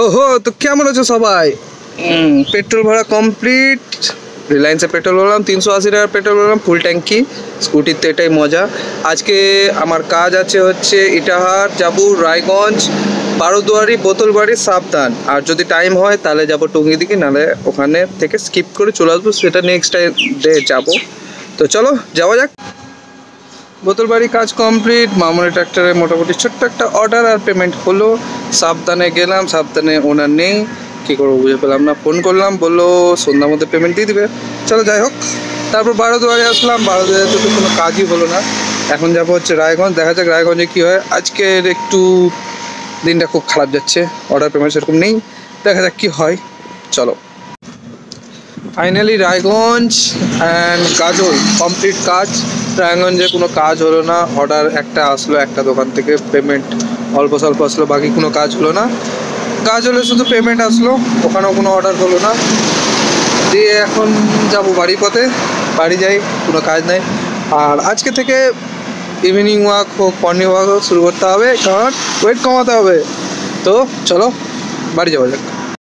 ওহো, তো কেমন আছো সবাই? পেট্রোল ভরা কমপ্লিট। রিলায়েন্সে পেট্রোল ভরলাম, 380 টাকার পেট্রোল ভরলাম, ফুল ট্যাঙ্কি। স্কুটির তো এটাই মজা। আজকে আমার কাজ আছে হচ্ছে ইটাহার যাবো, রায়গঞ্জ, বারোদুয়ারি, বোতলবাড়ি, সাবধান। আর যদি টাইম হয় তাহলে যাবো টঙ্গী দিকে, নাহলে ওখানে থেকে স্কিপ করে চলে আসবো, সেটা নেক্সট টাইম ডে যাবো। তো চলো যাওয়া যাক। বোতলবাড়ি কাজ কমপ্লিট, মামুনি ট্রাক্টরে মোটামুটি ছোট্ট একটা অর্ডার আর পেমেন্ট হলো। সাবধানে গেলাম, সাবধানে ওনার নেই, কী করবো বুঝে পেলাম না। ফোন করলাম, বললো সন্ধ্যার মধ্যে পেমেন্ট দিয়ে দিবে। চলো যাই হোক। তারপর বারোদুয়ারে আসলাম, বারোদুয়ারিতে তো কোনো কাজই হলো না। এখন যাবো হচ্ছে রায়গঞ্জ, দেখা যাক রায়গঞ্জে কী হয়। আজকের একটু দিনটা খুব খারাপ যাচ্ছে, অর্ডার পেমেন্ট সেরকম নেই, দেখা যাক কী হয়। চলো। Finally Raiganj and Gazole complete কাজ। রায়গঞ্জে কোনো কাজ হলো না, অর্ডার একটা আসলো একটা দোকান থেকে, পেমেন্ট অল্প স্বল্প আসলো, বাকি কোনো কাজ হলো না। গাজলে শুধু পেমেন্ট আসলো, ওখানেও কোনো অর্ডার হলো না। দিয়ে এখন যাব বাড়ির পথে, বাড়ি যাই, কোনো কাজ নেই। আর আজকে থেকে ইভিনিং ওয়াক হোক, মর্নিং ওয়াক হোক শুরু করতে হবে, কারণ ওয়েট কমাতে হবে। তো চলো বাড়ি যাওয়া যাক।